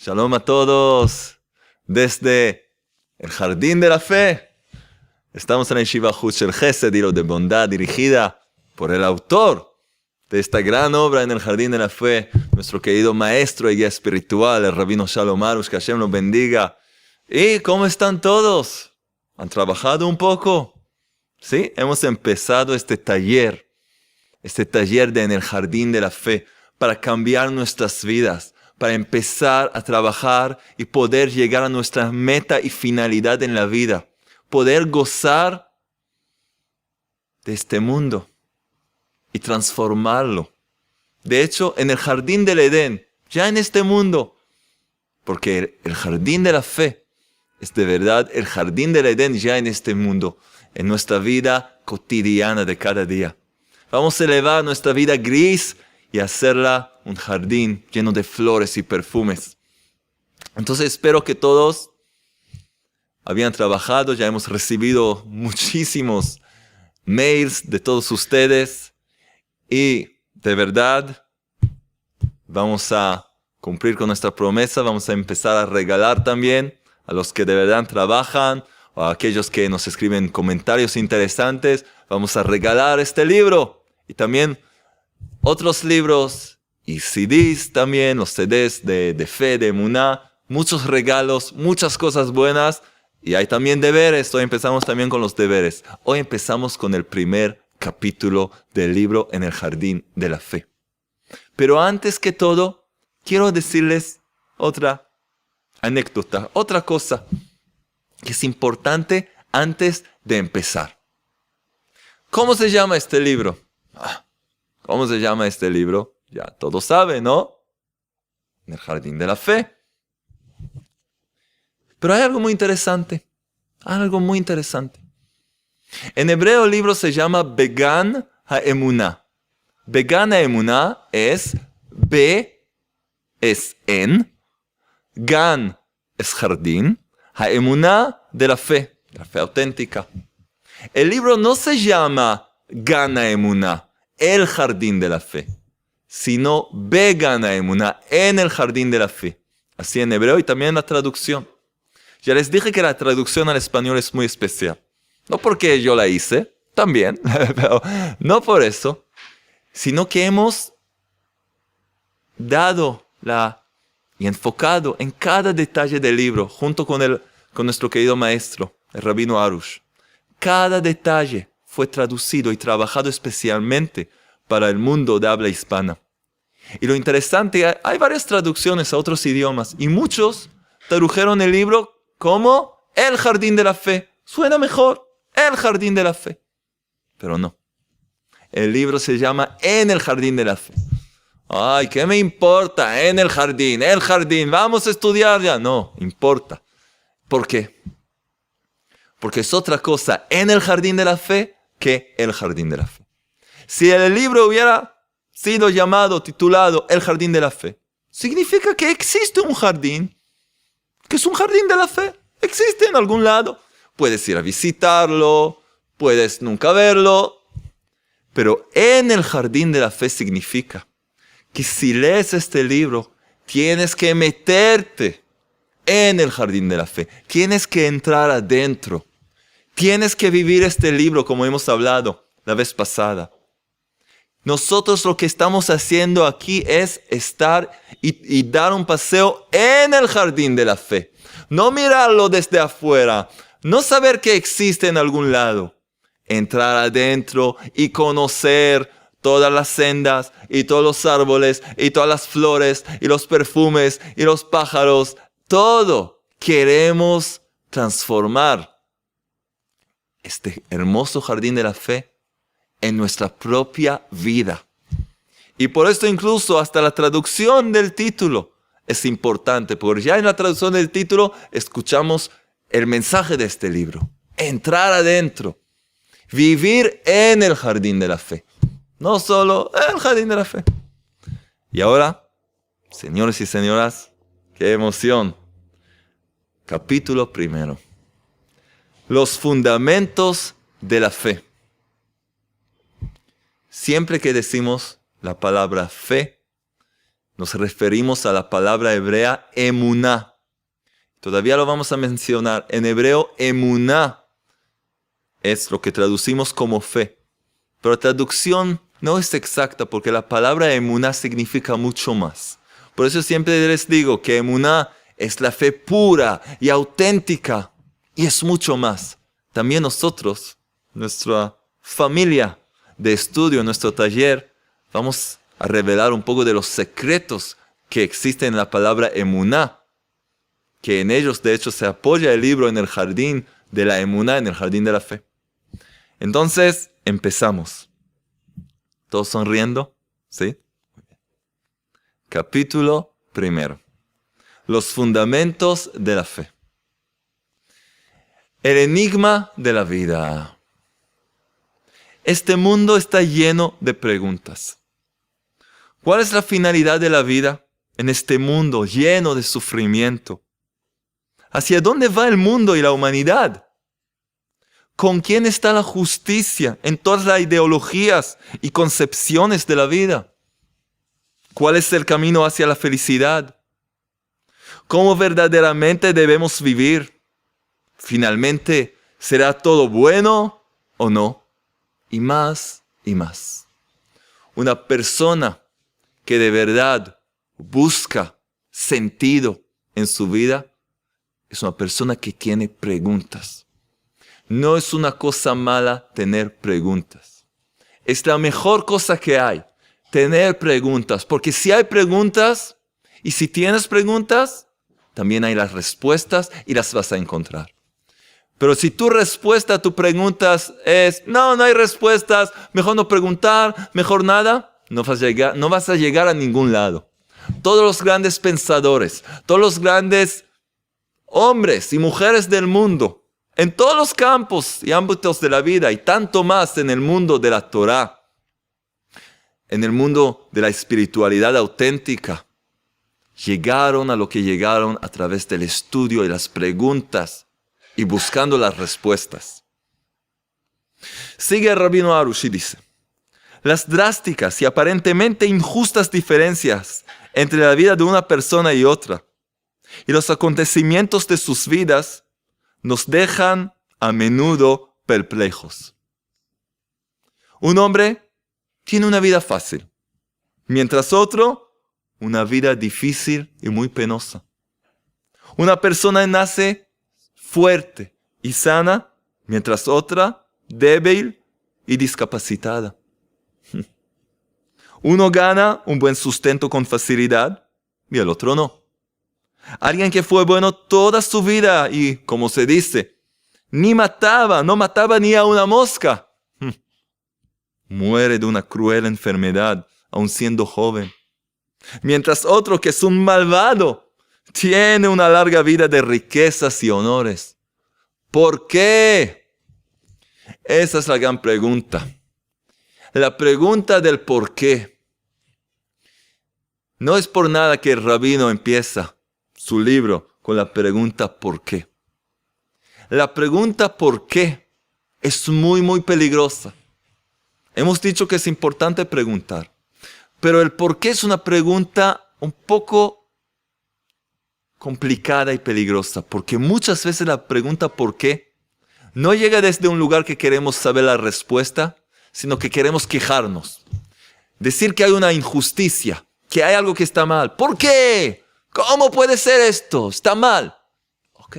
Shalom a todos desde el Jardín de la Fe. Estamos en la Yeshiva Hutz Chesed, hilo de bondad, dirigida por el autor de esta gran obra en el Jardín de la Fe, nuestro querido maestro y guía espiritual, el Rabino Shalom Arush, que Hashem los bendiga. ¿Y cómo están todos? ¿Han trabajado un poco? Sí, hemos empezado este taller en el Jardín de la Fe para cambiar nuestras vidas, para empezar a trabajar y poder llegar a nuestra meta y finalidad en la vida, poder gozar de este mundo y transformarlo. De hecho, en el Jardín del Edén, ya en este mundo, porque el Jardín de la Fe es de verdad el Jardín del Edén ya en este mundo, en nuestra vida cotidiana de cada día. Vamos a elevar nuestra vida gris y hacerla un jardín lleno de flores y perfumes. Entonces espero que todos habían trabajado. Ya hemos recibido muchísimos mails de todos ustedes. Y de verdad vamos a cumplir con nuestra promesa. Vamos a empezar a regalar también a los que de verdad trabajan o a aquellos que nos escriben comentarios interesantes. Vamos a regalar este libro y también otros libros y CDs también, los CDs de fe, de Emuná, muchos regalos, muchas cosas buenas y hay también deberes. Hoy empezamos también con los deberes. Hoy empezamos con el primer capítulo del libro En el Jardín de la Fe. Pero antes que todo, quiero decirles otra anécdota, otra cosa que es importante antes de empezar. ¿Cómo se llama este libro? ¿Cómo se llama este libro? Ya todos saben, ¿no? En el Jardín de la Fe. Pero hay algo muy interesante. En hebreo el libro se llama Began HaEmuná. Began HaEmuná es Be es en, Gan es jardín, HaEmuná de la fe auténtica. El libro no se llama Gan HaEmuná, el Jardín de la Fe, sino Began HaEmuná, en el Jardín de la Fe. Así en hebreo y también en la traducción. Ya les dije que la traducción al español es muy especial. No porque yo la hice, también, pero no por eso, sino que hemos dado y enfocado en cada detalle del libro, junto con nuestro querido maestro, el Rabino Arush. Cada detalle fue traducido y trabajado especialmente para el mundo de habla hispana. Y lo interesante, hay varias traducciones a otros idiomas y muchos tradujeron el libro como El Jardín de la Fe. Suena mejor, El Jardín de la Fe. Pero no. El libro se llama En el Jardín de la Fe. Ay, ¿qué me importa? En el jardín, vamos a estudiar ya. No, importa. ¿Por qué? Porque es otra cosa en el Jardín de la Fe que el Jardín de la Fe. Si el libro hubiera sido titulado El Jardín de la Fe, significa que existe un jardín, que es un jardín de la fe. Existe en algún lado. Puedes ir a visitarlo, puedes nunca verlo. Pero en el Jardín de la Fe significa que si lees este libro, tienes que meterte en el Jardín de la Fe. Tienes que entrar adentro. Tienes que vivir este libro como hemos hablado la vez pasada. Nosotros lo que estamos haciendo aquí es estar y dar un paseo en el Jardín de la Fe. No mirarlo desde afuera. No saber que existe en algún lado. Entrar adentro y conocer todas las sendas y todos los árboles y todas las flores y los perfumes y los pájaros. Todo queremos transformar este hermoso Jardín de la Fe en nuestra propia vida. Y por esto incluso hasta la traducción del título es importante, porque ya en la traducción del título escuchamos el mensaje de este libro. Entrar adentro, vivir en el Jardín de la Fe, no solo el Jardín de la Fe. Y ahora, señores y señoras, qué emoción. Capítulo 1. Los fundamentos de la fe. Siempre que decimos la palabra fe, nos referimos a la palabra hebrea emuná. Todavía lo vamos a mencionar. En hebreo, emuná es lo que traducimos como fe. Pero la traducción no es exacta porque la palabra emuná significa mucho más. Por eso siempre les digo que emuná es la fe pura y auténtica y es mucho más. También nosotros, nuestra familia de estudio, nuestro taller, vamos a revelar un poco de los secretos que existen en la palabra emuná, que en ellos de hecho se apoya el libro en el jardín de la emuná, en el jardín de la fe. Entonces, empezamos. ¿Todos sonriendo? ¿Sí? Capítulo 1. Los fundamentos de la fe. El enigma de la vida. Este mundo está lleno de preguntas. ¿Cuál es la finalidad de la vida en este mundo lleno de sufrimiento? ¿Hacia dónde va el mundo y la humanidad? ¿Con quién está la justicia en todas las ideologías y concepciones de la vida? ¿Cuál es el camino hacia la felicidad? ¿Cómo verdaderamente debemos vivir? Finalmente, ¿será todo bueno o no? Y más y más. Una persona que de verdad busca sentido en su vida es una persona que tiene preguntas. No es una cosa mala tener preguntas. Es la mejor cosa que hay, tener preguntas. Porque si hay preguntas y si tienes preguntas, también hay las respuestas y las vas a encontrar. Pero si tu respuesta a tus preguntas es, no hay respuestas, mejor no preguntar, mejor nada, no vas a llegar a ningún lado. Todos los grandes pensadores, todos los grandes hombres y mujeres del mundo, en todos los campos y ámbitos de la vida y tanto más en el mundo de la Torá, en el mundo de la espiritualidad auténtica, llegaron a lo que llegaron a través del estudio y las preguntas y buscando las respuestas. Sigue el Rabino Arush y dice, las drásticas y aparentemente injustas diferencias entre la vida de una persona y otra y los acontecimientos de sus vidas nos dejan a menudo perplejos. Un hombre tiene una vida fácil, mientras otro, una vida difícil y muy penosa. Una persona nace fuerte y sana, mientras otra, débil y discapacitada. Uno gana un buen sustento con facilidad y el otro no. Alguien que fue bueno toda su vida y, como se dice, no mataba ni a una mosca. Muere de una cruel enfermedad, aun siendo joven. Mientras otro que es un malvado, tiene una larga vida de riquezas y honores. ¿Por qué? Esa es la gran pregunta. La pregunta del por qué. No es por nada que el rabino empieza su libro con la pregunta ¿por qué? La pregunta ¿por qué? Es muy, muy peligrosa. Hemos dicho que es importante preguntar, pero el por qué es una pregunta un poco complicada y peligrosa, porque muchas veces la pregunta ¿por qué? No llega desde un lugar que queremos saber la respuesta, sino que queremos quejarnos. Decir que hay una injusticia, que hay algo que está mal. ¿Por qué? ¿Cómo puede ser esto? Está mal. Ok.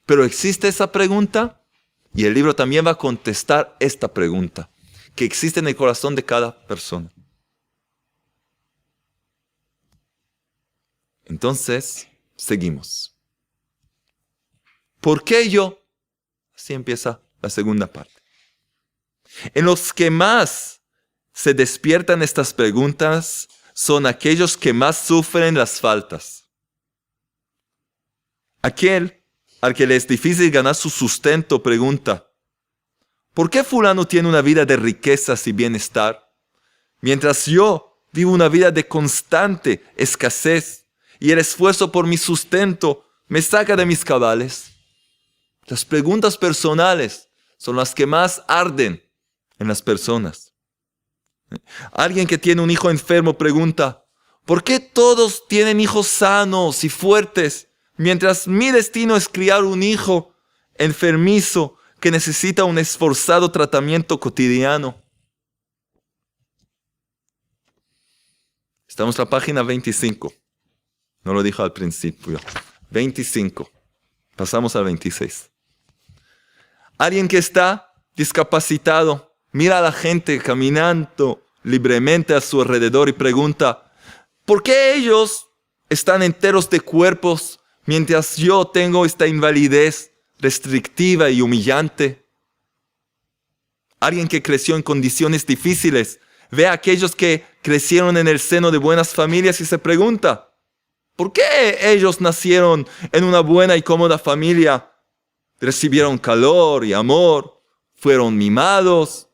Pero existe esa pregunta y el libro también va a contestar esta pregunta que existe en el corazón de cada persona. Entonces, seguimos. ¿Por qué yo? Así empieza la segunda parte. En los que más se despiertan estas preguntas son aquellos que más sufren las faltas. Aquel al que le es difícil ganar su sustento pregunta, ¿por qué fulano tiene una vida de riquezas y bienestar, mientras yo vivo una vida de constante escasez y el esfuerzo por mi sustento me saca de mis cabales? Las preguntas personales son las que más arden en las personas. Alguien que tiene un hijo enfermo pregunta, ¿Por qué todos tienen hijos sanos y fuertes, mientras mi destino es criar un hijo enfermizo que necesita un esforzado tratamiento cotidiano? Estamos en la página 25. No lo dijo al principio. 25. Pasamos al 26. Alguien que está discapacitado mira a la gente caminando libremente a su alrededor y pregunta: ¿por qué ellos están enteros de cuerpos mientras yo tengo esta invalidez restrictiva y humillante? Alguien que creció en condiciones difíciles ve a aquellos que crecieron en el seno de buenas familias y se pregunta: ¿por qué ellos nacieron en una buena y cómoda familia? Recibieron calor y amor, fueron mimados,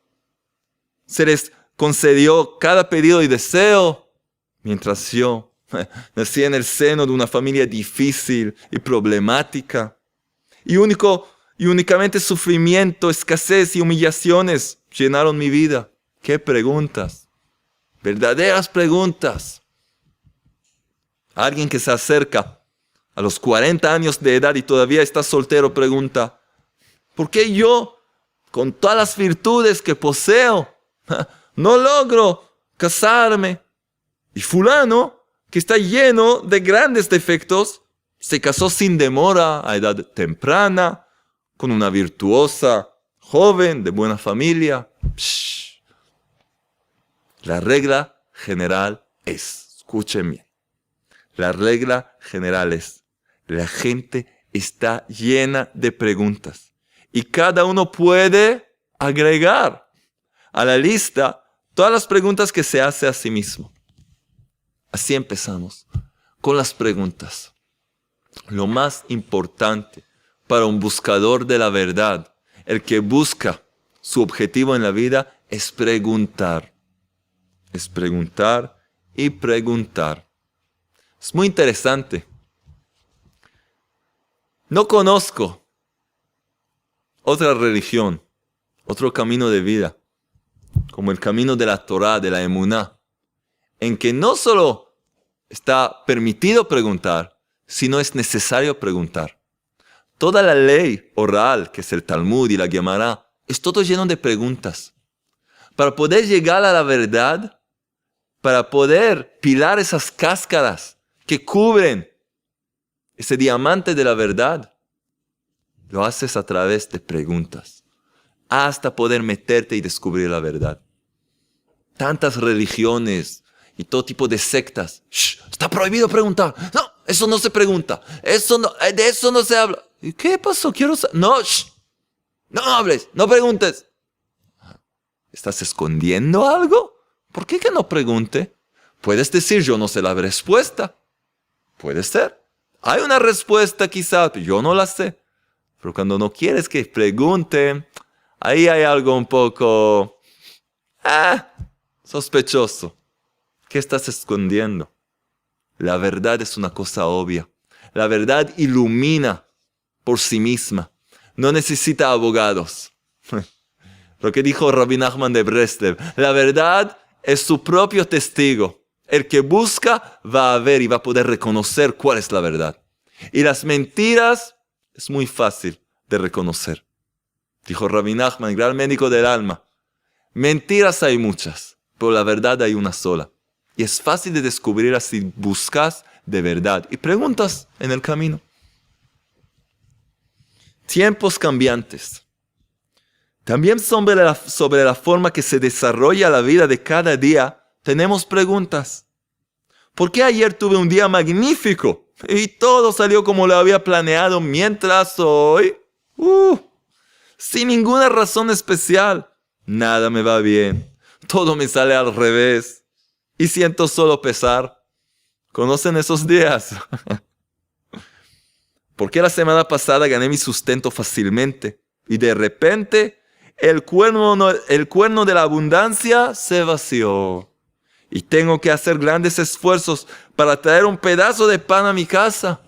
se les concedió cada pedido y deseo, mientras yo nací en el seno de una familia difícil y problemática. Y únicamente sufrimiento, escasez y humillaciones llenaron mi vida. ¿Qué preguntas? Verdaderas preguntas. Alguien que se acerca a los 40 años de edad y todavía está soltero pregunta: ¿por qué yo, con todas las virtudes que poseo, no logro casarme? Y fulano, que está lleno de grandes defectos, se casó sin demora, a edad temprana, con una virtuosa joven de buena familia. Psh. La regla general es, escuchen bien, la regla general es: la gente está llena de preguntas y cada uno puede agregar a la lista todas las preguntas que se hace a sí mismo. Así empezamos con las preguntas. Lo más importante para un buscador de la verdad, el que busca su objetivo en la vida, es preguntar. Es preguntar y preguntar. Es muy interesante. No conozco otra religión, otro camino de vida, como el camino de la Torá, de la Emuná, en que no solo está permitido preguntar, sino es necesario preguntar. Toda la ley oral, que es el Talmud y la Gemara, es todo lleno de preguntas. Para poder llegar a la verdad, para poder pilar esas cáscaras que cubren ese diamante de la verdad, lo haces a través de preguntas, hasta poder meterte y descubrir la verdad. Tantas religiones y todo tipo de sectas. ¡Shh! Está prohibido preguntar. No, eso no se pregunta. De eso no se habla. ¿Y qué pasó? Quiero saber. No, shh, no hables, no preguntes. ¿Estás escondiendo algo? ¿Por qué que no pregunte? Puedes decir: yo no sé la respuesta. Puede ser. Hay una respuesta quizás, yo no la sé. Pero cuando no quieres que pregunte, ahí hay algo un poco sospechoso. ¿Qué estás escondiendo? La verdad es una cosa obvia. La verdad ilumina por sí misma. No necesita abogados. Lo que dijo Rabbi Nachman de Breslev: la verdad es su propio testigo. El que busca va a ver y va a poder reconocer cuál es la verdad. Y las mentiras es muy fácil de reconocer. Dijo Rabbi Nachman, gran médico del alma: mentiras hay muchas, pero la verdad hay una sola. Y es fácil de descubrirla si buscas de verdad y preguntas en el camino. Tiempos cambiantes. También sobre la forma que se desarrolla la vida de cada día, tenemos preguntas. ¿Por qué ayer tuve un día magnífico y todo salió como lo había planeado, mientras hoy, sin ninguna razón especial, nada me va bien, todo me sale al revés y siento solo pesar? ¿Conocen esos días? ¿Por qué la semana pasada gané mi sustento fácilmente y de repente el cuerno de la abundancia se vació? Y tengo que hacer grandes esfuerzos para traer un pedazo de pan a mi casa.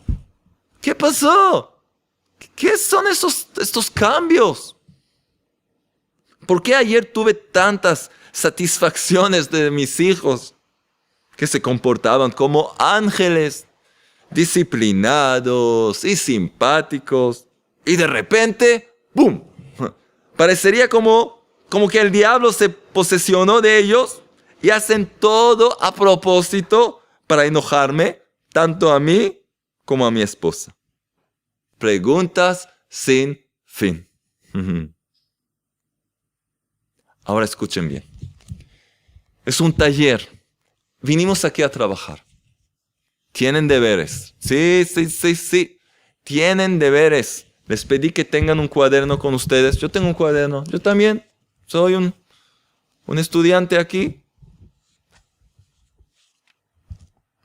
¿Qué pasó? ¿Qué son estos cambios? ¿Por qué ayer tuve tantas satisfacciones de mis hijos que se comportaban como ángeles, disciplinados y simpáticos. Y de repente, ¡boom! Parecería como que el diablo se posesionó de ellos y hacen todo a propósito para enojarme, tanto a mí como a mi esposa. Preguntas sin fin. Ahora escuchen bien. Es un taller. Vinimos aquí a trabajar. Tienen deberes. Sí. Tienen deberes. Les pedí que tengan un cuaderno con ustedes. Yo tengo un cuaderno. Yo también soy un estudiante aquí.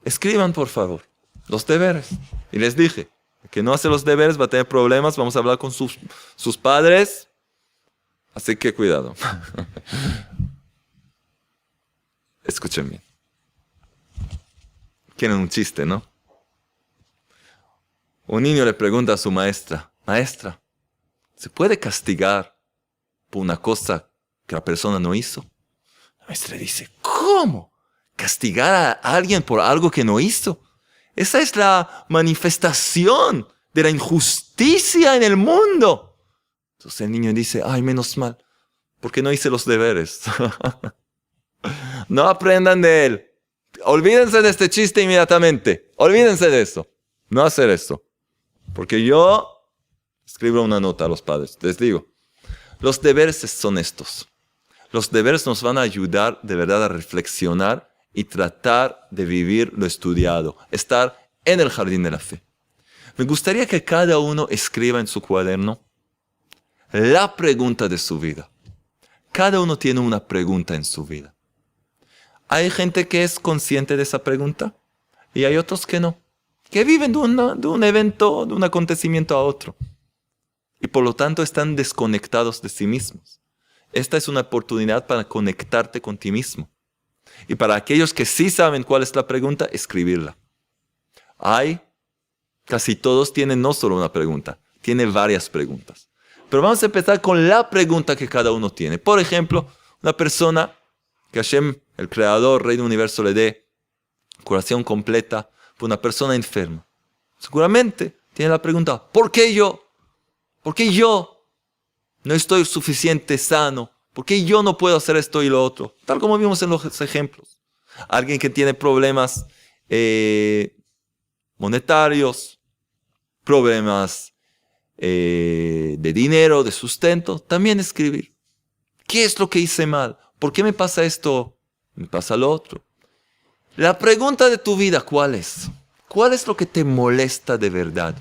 Escriban, por favor, los deberes. Y les dije, el que no hace los deberes va a tener problemas. Vamos a hablar con sus padres. Así que cuidado. Escuchen bien. Quieren un chiste, ¿no? Un niño le pregunta a su maestra, maestra, ¿se puede castigar por una cosa que la persona no hizo? La maestra dice, ¿cómo? ¿Castigar a alguien por algo que no hizo? Esa es la manifestación de la injusticia en el mundo. Entonces el niño dice, ay, menos mal, porque no hice los deberes. No aprendan de él. Olvídense de este chiste inmediatamente. Olvídense de eso. No hacer eso. Porque yo escribo una nota a los padres. Les digo, los deberes son estos. Los deberes nos van a ayudar de verdad a reflexionar y tratar de vivir lo estudiado. Estar en el jardín de la fe. Me gustaría que cada uno escriba en su cuaderno la pregunta de su vida. Cada uno tiene una pregunta en su vida. Hay gente que es consciente de esa pregunta y hay otros que no, que viven de un evento, de un acontecimiento a otro y por lo tanto están desconectados de sí mismos. Esta es una oportunidad para conectarte con ti mismo y para aquellos que sí saben cuál es la pregunta, escribirla. Casi todos tienen no solo una pregunta, tienen varias preguntas. Pero vamos a empezar con la pregunta que cada uno tiene. Por ejemplo, una persona que Hashem, el Creador, Rey del Universo, le dé curación completa por una persona enferma. Seguramente tiene la pregunta, ¿por qué yo? ¿Por qué yo no estoy suficiente sano? ¿Por qué yo no puedo hacer esto y lo otro? Tal como vimos en los ejemplos. Alguien que tiene problemas monetarios, problemas de dinero, de sustento, también escribir. ¿Qué es lo que hice mal? ¿Por qué me pasa esto? Me pasa lo otro. La pregunta de tu vida, ¿cuál es? ¿Cuál es lo que te molesta de verdad?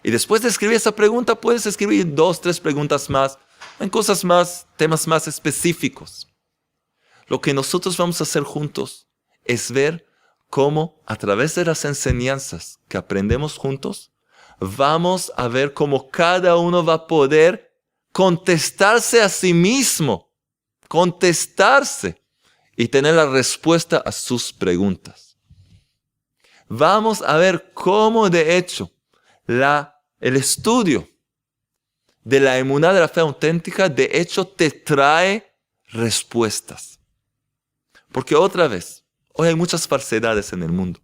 Y después de escribir esa pregunta, puedes escribir 2, 3 preguntas más, en cosas más, temas más específicos. Lo que nosotros vamos a hacer juntos es ver cómo, a través de las enseñanzas que aprendemos juntos, vamos a ver cómo cada uno va a poder contestarse a sí mismo. Contestarse y tener la respuesta a sus preguntas. Vamos a ver cómo de hecho el estudio de la emuná de la fe auténtica de hecho te trae respuestas. Porque otra vez, hoy hay muchas falsedades en el mundo.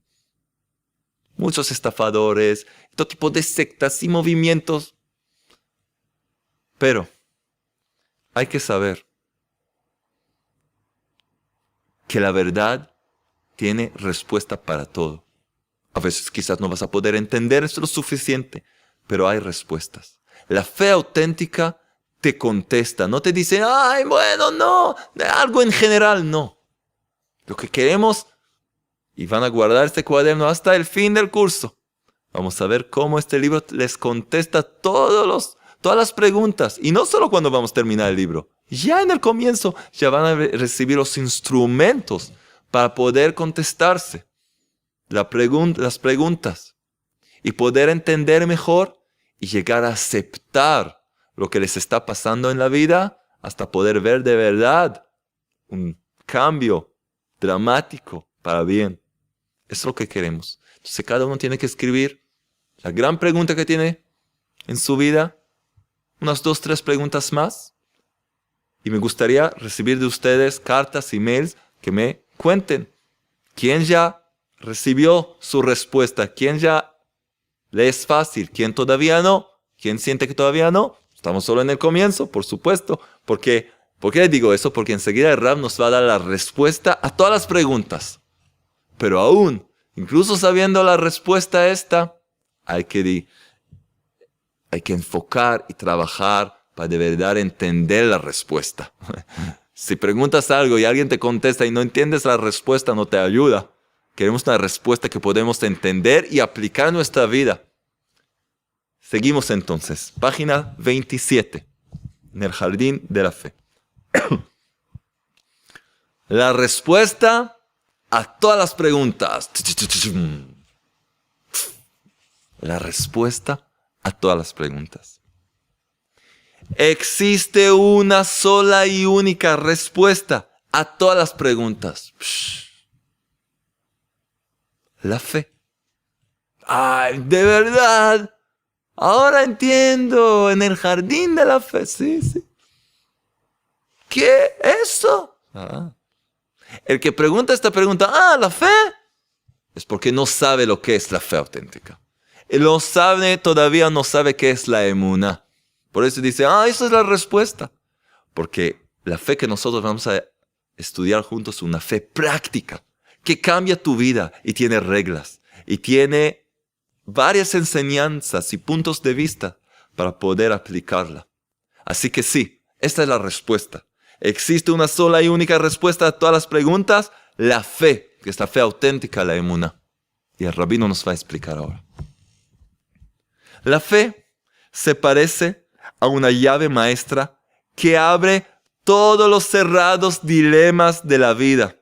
Muchos estafadores, todo tipo de sectas y movimientos. Pero hay que saber que la verdad tiene respuesta para todo. A veces quizás no vas a poder entender esto lo suficiente, pero hay respuestas. La fe auténtica te contesta, no te dice, ay, bueno, no, algo en general, no. Lo que queremos, y van a guardar este cuaderno hasta el fin del curso, vamos a ver cómo este libro les contesta todas las preguntas, y no solo cuando vamos a terminar el libro, ya en el comienzo ya van a recibir los instrumentos para poder contestarse las preguntas y poder entender mejor y llegar a aceptar lo que les está pasando en la vida hasta poder ver de verdad un cambio dramático para bien. Es lo que queremos. Entonces cada uno tiene que escribir la gran pregunta que tiene en su vida, unas 2, 3 preguntas más. Y me gustaría recibir de ustedes cartas, emails que me cuenten ¿Quién ya recibió su respuesta? ¿Quién ya le es fácil? ¿Quién todavía no? ¿Quién siente que todavía no? Estamos solo en el comienzo, por supuesto. ¿Por qué le digo eso? Porque enseguida el Rab nos va a dar la respuesta a todas las preguntas. Pero aún, incluso sabiendo la respuesta a esta, hay que enfocar y trabajar para de verdad entender la respuesta. Si preguntas algo y alguien te contesta y no entiendes la respuesta, no te ayuda. Queremos una respuesta que podemos entender y aplicar en nuestra vida. Seguimos entonces. Página 27. En el jardín de la fe. La respuesta a todas las preguntas. La respuesta a todas las preguntas. Existe una sola y única respuesta a todas las preguntas. La fe. ¡Ay, de verdad! Ahora entiendo, en el jardín de la fe, sí. ¿Qué es eso? El que pregunta esta pregunta, la fe, es porque no sabe lo que es la fe auténtica. Él todavía no sabe qué es la emuná. Por eso dice, esa es la respuesta. Porque la fe que nosotros vamos a estudiar juntos es una fe práctica, que cambia tu vida y tiene reglas, y tiene varias enseñanzas y puntos de vista para poder aplicarla. Así que sí, esta es la respuesta. Existe una sola y única respuesta a todas las preguntas, la fe, que es la fe auténtica, la emuná. Y el rabino nos va a explicar ahora. La fe se parece a una llave maestra que abre todos los cerrados dilemas de la vida.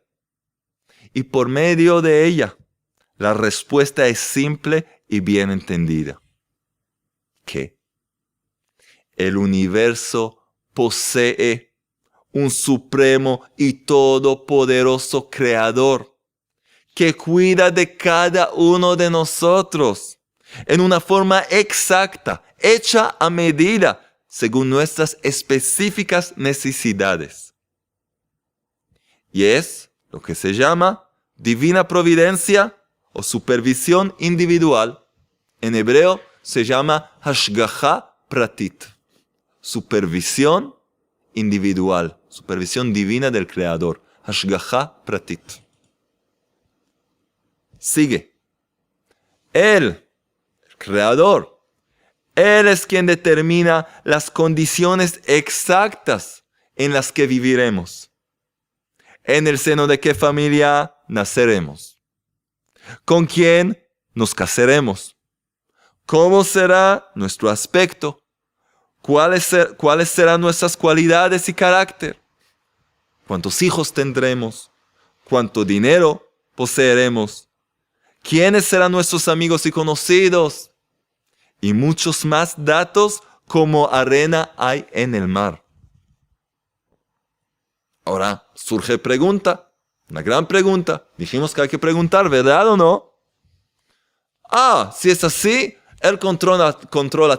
Y por medio de ella, la respuesta es simple y bien entendida. ¿Qué? El universo posee un supremo y todopoderoso creador que cuida de cada uno de nosotros en una forma exacta, hecha a medida, según nuestras específicas necesidades. Y es lo que se llama divina providencia o supervisión individual. En hebreo se llama hashgacha pratit, supervisión individual, supervisión divina del Creador, hashgacha pratit. Sigue. Él, el Creador, Él es quien determina las condiciones exactas en las que viviremos. En el seno de qué familia naceremos. Con quién nos casaremos. Cómo será nuestro aspecto. Cuáles serán nuestras cualidades y carácter. Cuántos hijos tendremos. Cuánto dinero poseeremos. Quiénes serán nuestros amigos y conocidos. Y muchos más datos como arena hay en el mar. Ahora surge pregunta, una gran pregunta. Dijimos que hay que preguntar, ¿verdad o no? Si es así, Él controla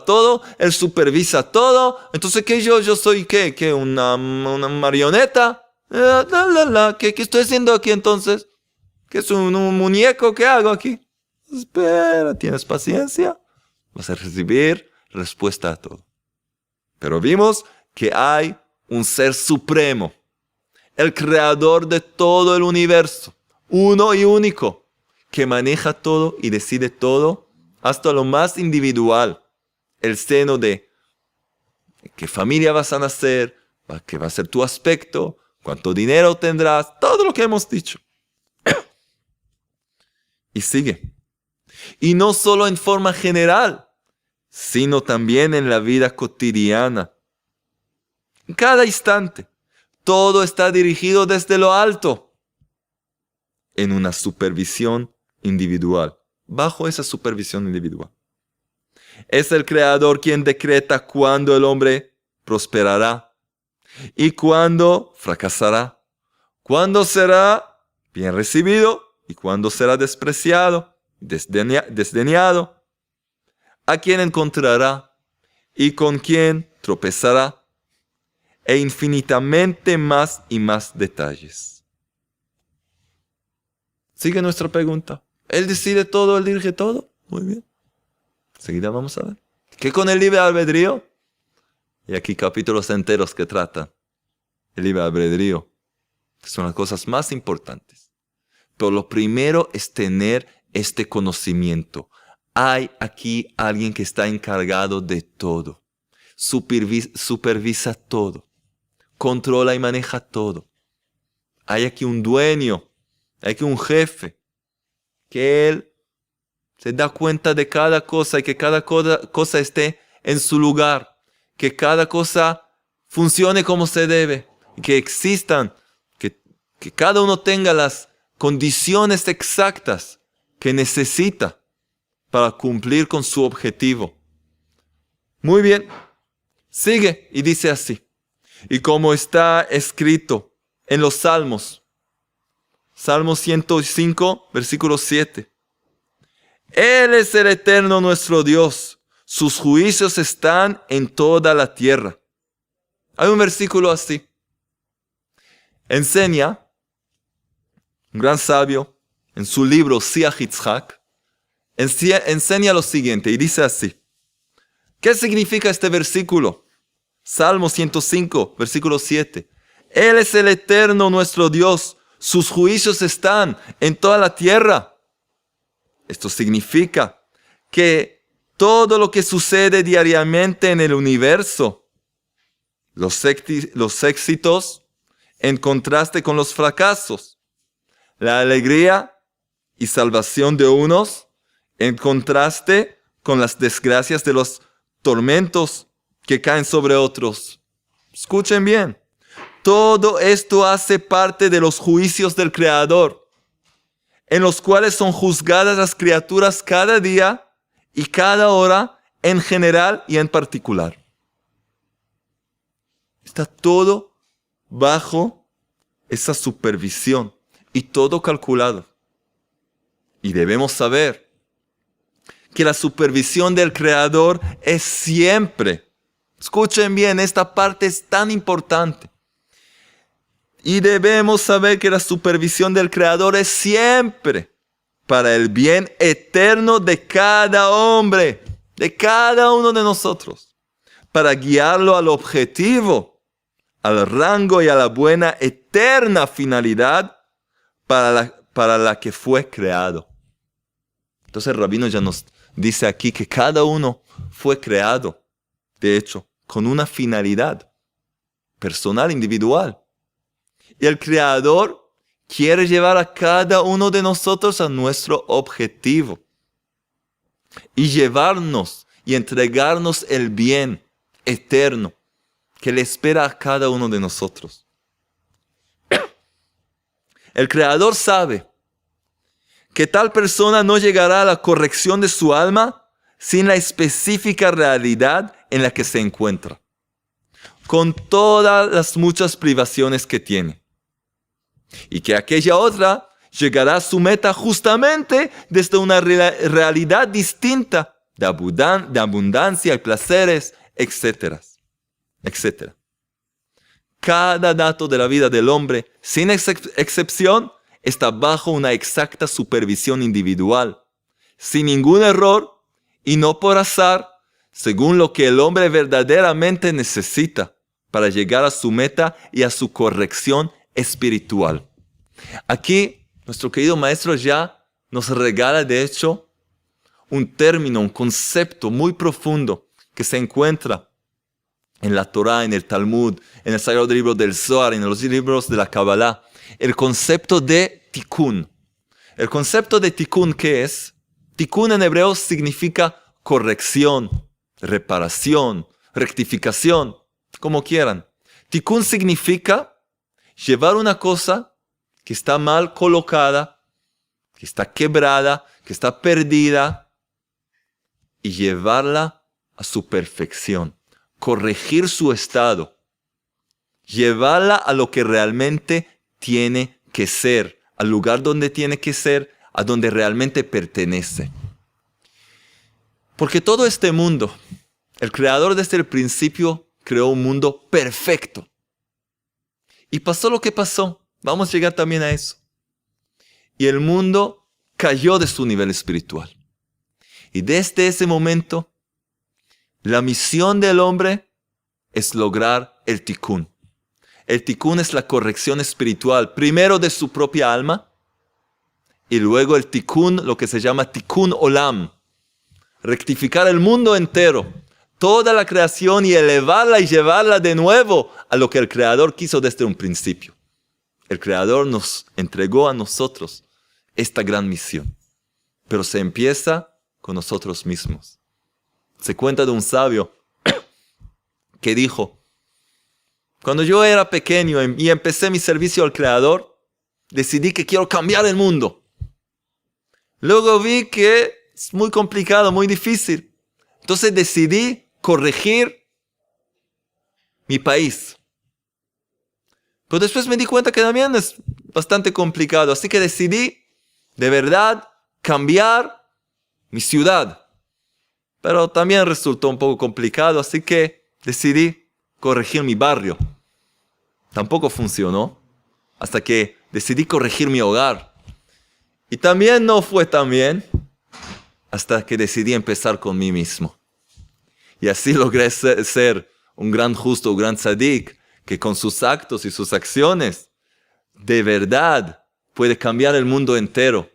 todo, Él supervisa todo. Entonces, ¿qué yo soy qué? ¿Qué? ¿Una marioneta? ¿Qué estoy haciendo aquí entonces? ¿Qué es un muñeco? ¿Qué hago aquí? Espera, ¿tienes paciencia? Vas a recibir respuesta a todo. Pero vimos que hay un ser supremo, el creador de todo el universo, uno y único, que maneja todo y decide todo, hasta lo más individual, el seno de qué familia vas a nacer, qué va a ser tu aspecto, cuánto dinero tendrás, todo lo que hemos dicho. Y sigue. Y no solo en forma general, sino también en la vida cotidiana. En cada instante, todo está dirigido desde lo alto, en una supervisión individual, bajo esa supervisión individual. Es el Creador quien decreta cuándo el hombre prosperará y cuándo fracasará, cuándo será bien recibido y cuándo será despreciado, desdeñado, a quién encontrará y con quién tropezará, e infinitamente más y más detalles. Sigue nuestra pregunta. Él decide todo, Él dirige todo. Muy bien. Enseguida vamos a ver. ¿Qué con el libre albedrío? Y aquí capítulos enteros que tratan el libre albedrío, que son las cosas más importantes. Pero lo primero es tener este conocimiento. Hay aquí alguien que está encargado de todo. Supervisa todo. Controla y maneja todo. Hay aquí un dueño. Hay aquí un jefe. Que él se da cuenta de cada cosa y que cada cosa esté en su lugar. Que cada cosa funcione como se debe. Que existan. Que cada uno tenga las condiciones exactas que necesita para cumplir con su objetivo. Muy bien. Sigue y dice así. Y como está escrito en los Salmos. Salmo 105, versículo 7. Él es el eterno nuestro Dios. Sus juicios están en toda la tierra. Hay un versículo así. Enseña, un gran sabio, en su libro Siach Yitzhak, enseña lo siguiente y dice así. ¿Qué significa este versículo? Salmo 105, versículo 7. Él es el eterno nuestro Dios. Sus juicios están en toda la tierra. Esto significa que todo lo que sucede diariamente en el universo, los éxitos en contraste con los fracasos, la alegría y salvación de unos en contraste con las desgracias de los tormentos que caen sobre otros. Escuchen bien. Todo esto hace parte de los juicios del Creador, en los cuales son juzgadas las criaturas cada día y cada hora, en general y en particular. Está todo bajo esa supervisión y todo calculado. Y debemos saber que la supervisión del Creador es siempre. Escuchen bien, esta parte es tan importante. Y debemos saber que la supervisión del Creador es siempre para el bien eterno de cada hombre, de cada uno de nosotros, para guiarlo al objetivo, al rango y a la buena eterna finalidad para la que fue creado. Entonces el rabino ya nos dice aquí que cada uno fue creado, de hecho, con una finalidad personal, individual. Y el Creador quiere llevar a cada uno de nosotros a nuestro objetivo. Y llevarnos y entregarnos el bien eterno que le espera a cada uno de nosotros. El Creador sabe que tal persona no llegará a la corrección de su alma sin la específica realidad en la que se encuentra, con todas las muchas privaciones que tiene. Y que aquella otra llegará a su meta justamente desde una realidad distinta de abundancia y placeres, etc. Cada dato de la vida del hombre, sin excepción, está bajo una exacta supervisión individual, sin ningún error y no por azar, según lo que el hombre verdaderamente necesita para llegar a su meta y a su corrección espiritual. Aquí, nuestro querido maestro ya nos regala, de hecho, un término, un concepto muy profundo que se encuentra en la Torá, en el Talmud, en el Sagrado Libro del Zohar, en los libros de la Kabbalah. El concepto de tikkun. El concepto de tikkun, ¿qué es? Tikkun en hebreo significa corrección, reparación, rectificación, como quieran. Tikkun significa llevar una cosa que está mal colocada, que está quebrada, que está perdida, y llevarla a su perfección. Corregir su estado. Llevarla a lo que realmente tiene que ser, al lugar donde tiene que ser, a donde realmente pertenece. Porque todo este mundo, el Creador desde el principio creó un mundo perfecto. Y pasó lo que pasó. Vamos a llegar también a eso. y el mundo cayó de su nivel espiritual. Y desde ese momento, la misión del hombre es lograr el tikkun. El tikkun es la corrección espiritual, primero de su propia alma, y luego el tikkun, lo que se llama tikkun olam, rectificar el mundo entero, toda la creación y elevarla y llevarla de nuevo a lo que el Creador quiso desde un principio. El Creador nos entregó a nosotros esta gran misión, pero se empieza con nosotros mismos. Se cuenta de un sabio que dijo: cuando yo era pequeño y empecé mi servicio al Creador, decidí que quiero cambiar el mundo. Luego vi que es muy complicado, muy difícil. Entonces decidí corregir mi país. Pero después me di cuenta que también es bastante complicado. Así que decidí de verdad cambiar mi ciudad. Pero también resultó un poco complicado, así que decidí corregir mi barrio. Tampoco funcionó, hasta que decidí corregir mi hogar. Y también no fue tan bien, hasta que decidí empezar con mí mismo. Y así logré ser un gran justo, un gran tzadik, que con sus actos y sus acciones, de verdad, puede cambiar el mundo entero.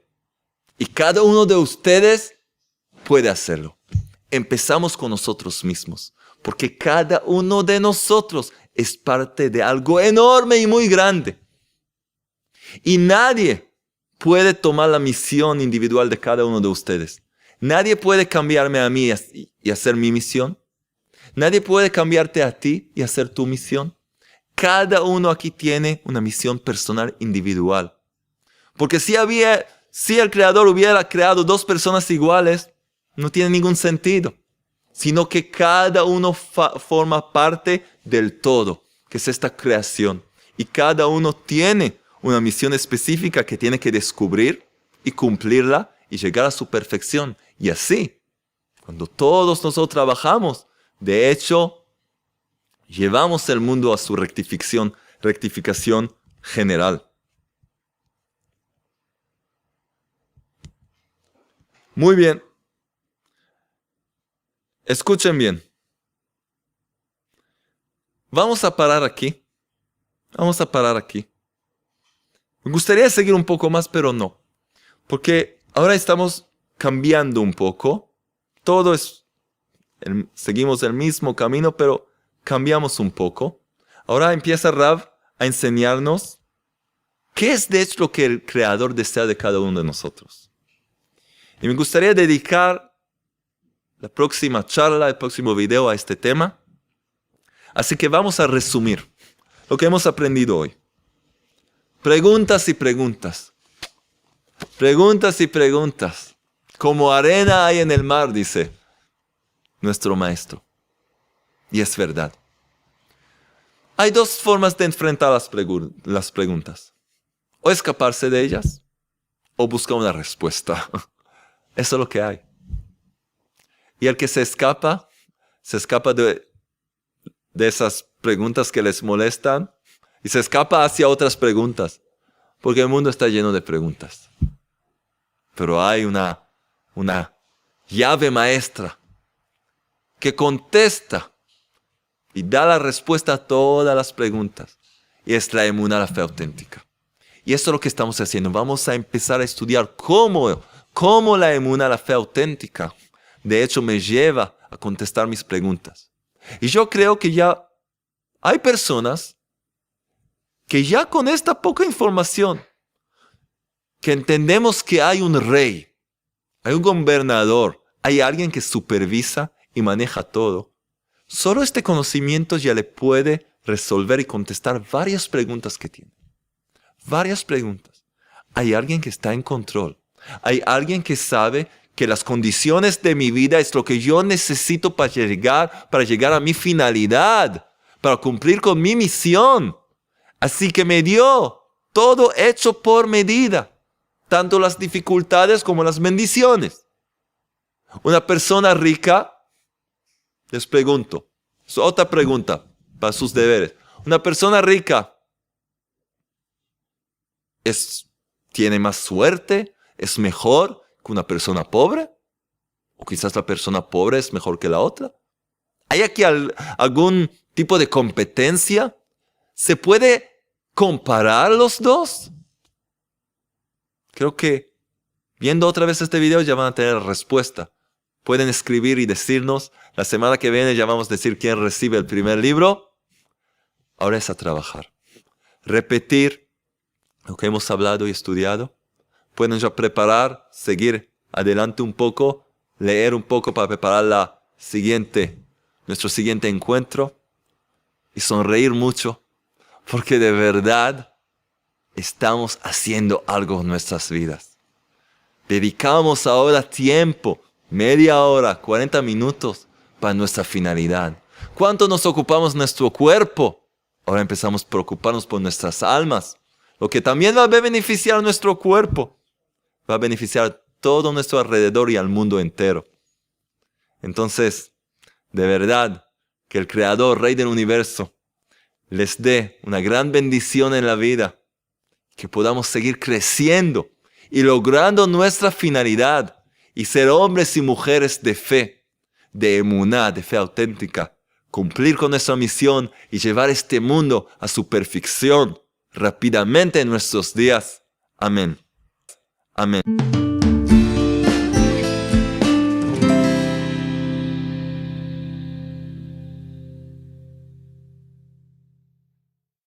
Y cada uno de ustedes puede hacerlo. Empezamos con nosotros mismos, porque cada uno de nosotros es parte de algo enorme y muy grande. Y nadie puede tomar la misión individual de cada uno de ustedes. Nadie puede cambiarme a mí y hacer mi misión. Nadie puede cambiarte a ti y hacer tu misión. Cada uno aquí tiene una misión personal individual. Porque si el Creador hubiera creado dos personas iguales, no tiene ningún sentido. Sino que cada uno forma parte del todo, que es esta creación. Y cada uno tiene una misión específica que tiene que descubrir y cumplirla y llegar a su perfección. Y así, cuando todos nosotros trabajamos, de hecho, llevamos el mundo a su rectificación general. Muy bien. Escuchen bien. Vamos a parar aquí. Me gustaría seguir un poco más, pero no. Porque ahora estamos cambiando un poco. Seguimos el mismo camino, pero cambiamos un poco. Ahora empieza Rav a enseñarnos qué es de hecho lo que el Creador desea de cada uno de nosotros. Y me gustaría dedicar la próxima charla, el próximo video a este tema. Así que vamos a resumir lo que hemos aprendido hoy. Preguntas y preguntas. Preguntas y preguntas. Como arena hay en el mar, dice nuestro maestro. Y es verdad. Hay dos formas de enfrentar las preguntas. O escaparse de ellas, o buscar una respuesta. Eso es lo que hay. Y el que se escapa de esas preguntas que les molestan y se escapa hacia otras preguntas. Porque el mundo está lleno de preguntas. Pero hay una llave maestra que contesta y da la respuesta a todas las preguntas. Y es la emuná, la fe auténtica. Y eso es lo que estamos haciendo. Vamos a empezar a estudiar cómo la emuná, la fe auténtica, de hecho me lleva a contestar mis preguntas. Y yo creo que ya hay personas que ya con esta poca información, que entendemos que hay un rey, hay un gobernador, hay alguien que supervisa y maneja todo. Solo este conocimiento ya le puede resolver y contestar varias preguntas que tiene. Varias preguntas. Hay alguien que está en control. Hay alguien que sabe que las condiciones de mi vida es lo que yo necesito para llegar a mi finalidad, para cumplir con mi misión. Así que me dio todo hecho por medida, tanto las dificultades como las bendiciones. Una persona rica, les pregunto, es otra pregunta para sus deberes. Una persona rica tiene más suerte, es mejor que una persona pobre, o quizás la persona pobre es mejor que la otra. ¿Hay aquí algún tipo de competencia? ¿Se puede comparar los dos? Creo que viendo otra vez este video ya van a tener respuesta. Pueden escribir y decirnos. La semana que viene ya vamos a decir quién recibe el primer libro. Ahora es a trabajar. Repetir lo que hemos hablado y estudiado. Pueden ya preparar, seguir adelante un poco, leer un poco para preparar nuestro siguiente encuentro. Y sonreír mucho. Porque de verdad estamos haciendo algo en nuestras vidas. Dedicamos ahora tiempo, media hora, 40 minutos para nuestra finalidad. ¿Cuánto nos ocupamos nuestro cuerpo? Ahora empezamos a preocuparnos por nuestras almas. Lo que también va a beneficiar a nuestro cuerpo. Va a beneficiar todo nuestro alrededor y al mundo entero. Entonces, de verdad, que el Creador, Rey del Universo, les dé una gran bendición en la vida. Que podamos seguir creciendo y logrando nuestra finalidad y ser hombres y mujeres de fe, de emuná, de fe auténtica, cumplir con nuestra misión y llevar este mundo a su perfección rápidamente en nuestros días. Amén. Amén.